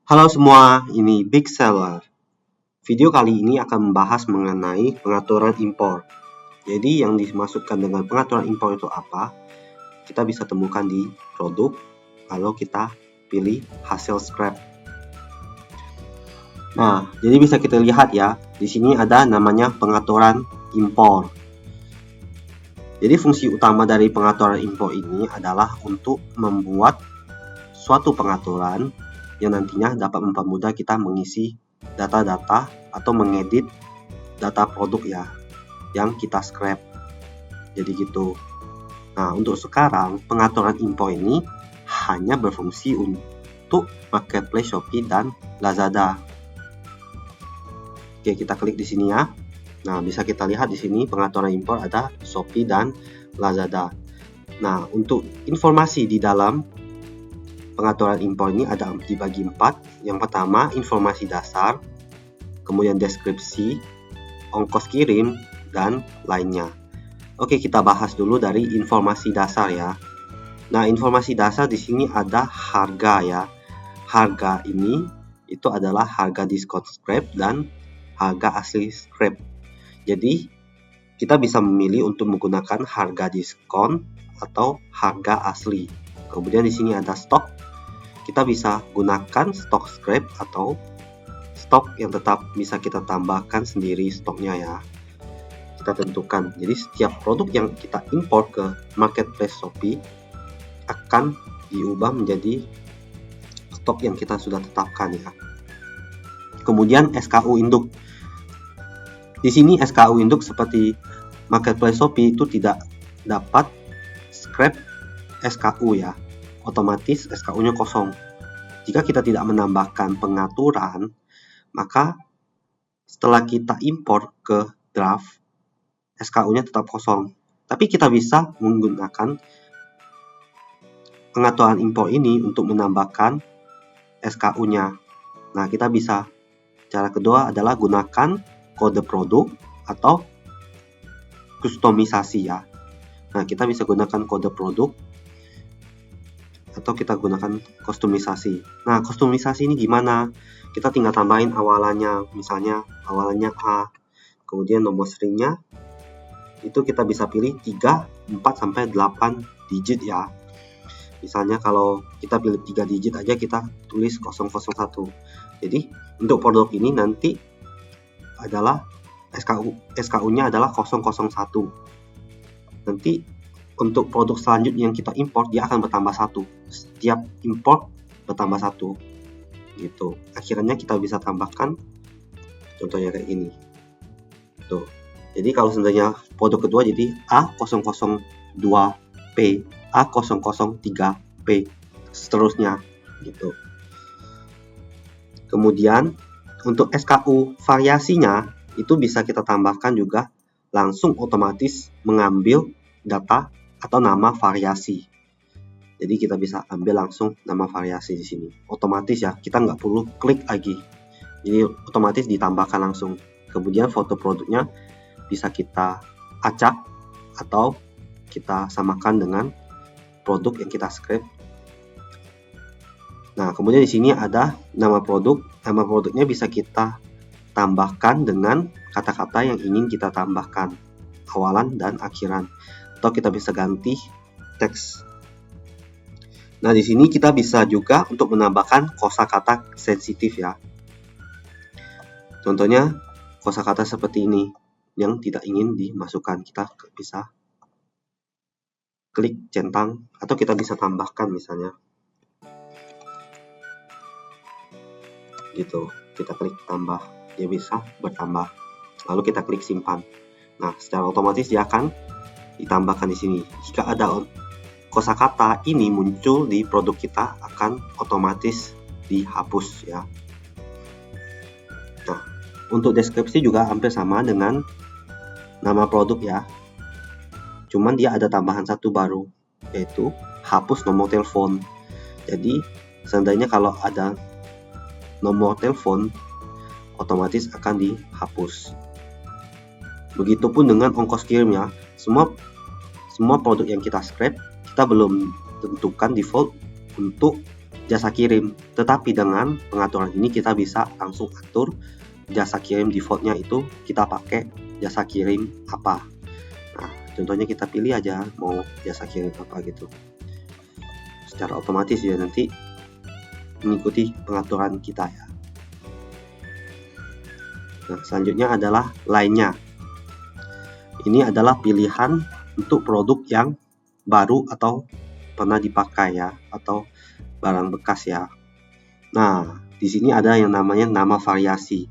Halo semua, ini Big Seller. Video kali ini akan membahas mengenai pengaturan impor. Jadi yang dimaksudkan dengan pengaturan impor itu apa? Kita bisa temukan di produk, lalu kita pilih hasil scrap. Nah, jadi bisa kita lihat ya, di sini ada namanya pengaturan impor. Jadi fungsi utama dari pengaturan impor ini adalah untuk membuat suatu pengaturan yang nantinya dapat mempermudah kita mengisi data-data atau mengedit data produk ya yang kita scrap. Jadi gitu. Nah, untuk sekarang pengaturan impor ini hanya berfungsi untuk marketplace Shopee dan Lazada. Oke, kita klik di sini ya. Nah, bisa kita lihat di sini pengaturan impor ada Shopee dan Lazada. Nah, untuk informasi di dalam pengaturan impor ini ada dibagi 4. Yang pertama, informasi dasar, kemudian deskripsi, ongkos kirim, dan lainnya. Oke, kita bahas dulu dari informasi dasar ya. Nah, informasi dasar di sini ada harga ya. Harga ini itu adalah harga diskon scrap dan harga asli scrap. Jadi, kita bisa memilih untuk menggunakan harga diskon atau harga asli. Kemudian di sini ada stok. Kita bisa gunakan stok scrap atau stok yang tetap bisa kita tambahkan sendiri stoknya ya. Kita tentukan. Jadi setiap produk yang kita impor ke marketplace Shopee akan diubah menjadi stok yang kita sudah tetapkan ya. Kemudian SKU induk. Di sini SKU induk seperti marketplace Shopee itu tidak dapat scrap SKU ya. Otomatis SKU-nya kosong. Jika kita tidak menambahkan pengaturan, maka setelah kita impor ke draft, SKU-nya tetap kosong. Tapi kita bisa menggunakan pengaturan impor ini untuk menambahkan SKU-nya. Nah, kita bisa. Cara kedua adalah gunakan kode produk atau kustomisasi ya. Nah, kita bisa gunakan kode produk atau kita gunakan kustomisasi. Nah, kustomisasi ini gimana? Kita tinggal tambahin awalannya, misalnya awalannya A, kemudian nomor serinya itu kita bisa pilih 3, 4 sampai 8 digit ya. Misalnya kalau kita pilih 3 digit aja kita tulis 001. Jadi untuk produk ini nanti adalah SKU-nya adalah 001. Nanti untuk produk selanjutnya yang kita impor dia akan bertambah 1. Setiap impor bertambah 1 gitu. Akhirnya kita bisa tambahkan contohnya kayak ini tuh. Jadi kalau seandainya produk kedua jadi A002P, A003P, seterusnya gitu. Kemudian untuk SKU variasinya itu bisa kita tambahkan juga langsung otomatis mengambil data atau nama variasi. Jadi kita bisa ambil langsung nama variasi di sini. Otomatis ya, kita nggak perlu klik lagi. Jadi otomatis ditambahkan langsung. Kemudian foto produknya bisa kita acak atau kita samakan dengan produk yang kita scrap. Nah, kemudian di sini ada nama produk. Nama produknya bisa kita tambahkan dengan kata-kata yang ingin kita tambahkan, awalan dan akhiran. Atau kita bisa ganti teks. Nah, di sini kita bisa juga untuk menambahkan kosakata sensitif ya. Contohnya kosakata seperti ini yang tidak ingin dimasukkan, kita bisa klik centang atau kita bisa tambahkan misalnya. Gitu. Kita klik tambah, dia bisa bertambah. Lalu kita klik simpan. Nah, secara otomatis dia akan ditambahkan di sini. Jika ada kosakata ini muncul di produk kita akan otomatis dihapus ya. Nah, untuk deskripsi juga hampir sama dengan nama produk ya. Cuman dia ada tambahan satu baru, yaitu hapus nomor telepon. Jadi, seandainya kalau ada nomor telepon otomatis akan dihapus. Begitupun dengan ongkos kirimnya. Semua produk yang kita scrap, kita belum tentukan default untuk jasa kirim. Tetapi dengan pengaturan ini kita bisa langsung atur jasa kirim defaultnya itu kita pakai jasa kirim apa. Nah, contohnya kita pilih aja mau jasa kirim apa gitu. Secara otomatis ya nanti mengikuti pengaturan kita ya. Nah, selanjutnya adalah lainnya. Ini adalah pilihan untuk produk yang baru atau pernah dipakai ya, atau barang bekas ya. Nah, di sini ada yang namanya nama variasi.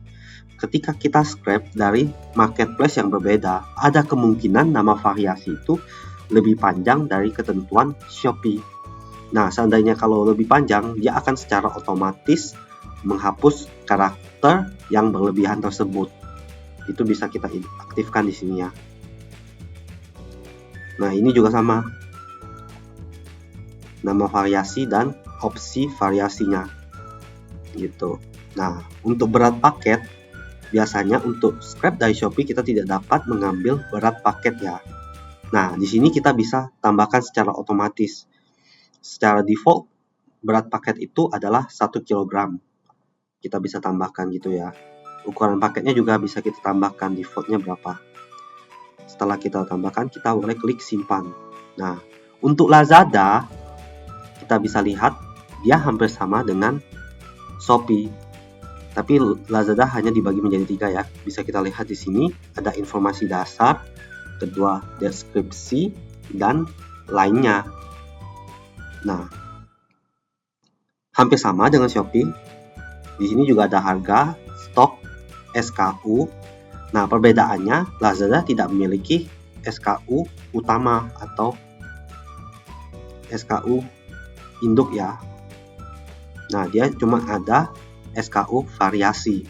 Ketika kita scrap dari marketplace yang berbeda, ada kemungkinan nama variasi itu lebih panjang dari ketentuan Shopee. Nah, seandainya kalau lebih panjang, dia akan secara otomatis menghapus karakter yang berlebihan tersebut. Itu bisa kita aktifkan di sini ya. Nah, ini juga sama. Nama variasi dan opsi variasinya. Gitu. Nah, untuk berat paket, biasanya untuk scrap dari Shopee kita tidak dapat mengambil berat paket ya. Nah, di sini kita bisa tambahkan secara otomatis. Secara default, berat paket itu adalah 1 kg. Kita bisa tambahkan gitu ya. Ukuran paketnya juga bisa kita tambahkan defaultnya berapa. Setelah kita tambahkan, kita boleh klik simpan. Nah, untuk Lazada, kita bisa lihat dia hampir sama dengan Shopee. Tapi Lazada hanya dibagi menjadi 3 ya. Bisa kita lihat di sini ada informasi dasar, kedua deskripsi, dan lainnya. Nah, hampir sama dengan Shopee. Di sini juga ada harga, stok, SKU. Nah, perbedaannya Lazada tidak memiliki SKU utama atau SKU induk ya. Nah, dia cuma ada SKU variasi.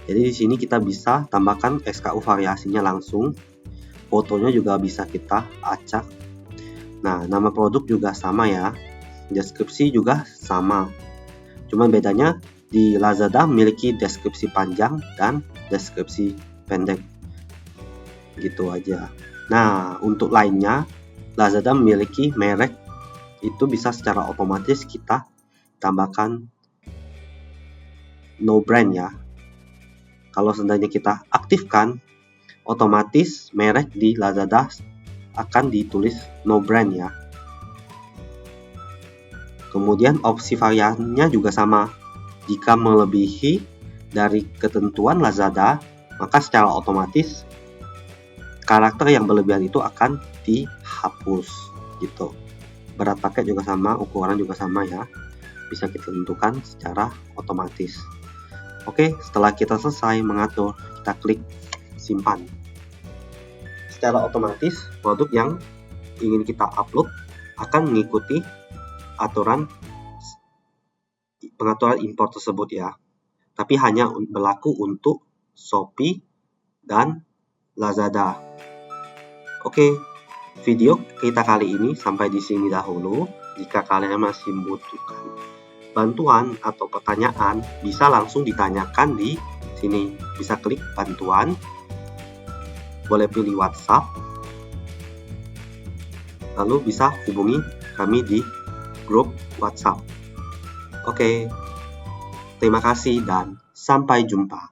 Jadi di sini kita bisa tambahkan SKU variasinya langsung. Fotonya juga bisa kita acak. Nah, nama produk juga sama ya. Deskripsi juga sama. Cuman bedanya di Lazada memiliki deskripsi panjang dan deskripsi pendek. Gitu aja. Nah, untuk lainnya Lazada memiliki merek, itu bisa secara otomatis kita tambahkan no brand ya. Kalau seandainya kita aktifkan, otomatis merek di Lazada akan ditulis no brand ya. Kemudian opsi variannya juga sama. Jika melebihi dari ketentuan Lazada, maka secara otomatis karakter yang berlebihan itu akan dihapus gitu. Berat paket juga sama, ukuran juga sama ya. Bisa kita tentukan secara otomatis. Oke, setelah kita selesai mengatur, kita klik simpan. Secara otomatis produk yang ingin kita upload akan mengikuti pengaturan impor tersebut ya. Tapi hanya berlaku untuk Shopee dan Lazada. Oke, video kita kali ini sampai di sini dahulu. Jika kalian masih membutuhkan bantuan atau pertanyaan, bisa langsung ditanyakan di sini. Bisa klik bantuan, boleh pilih WhatsApp, lalu bisa hubungi kami di grup WhatsApp. Oke, terima kasih dan sampai jumpa.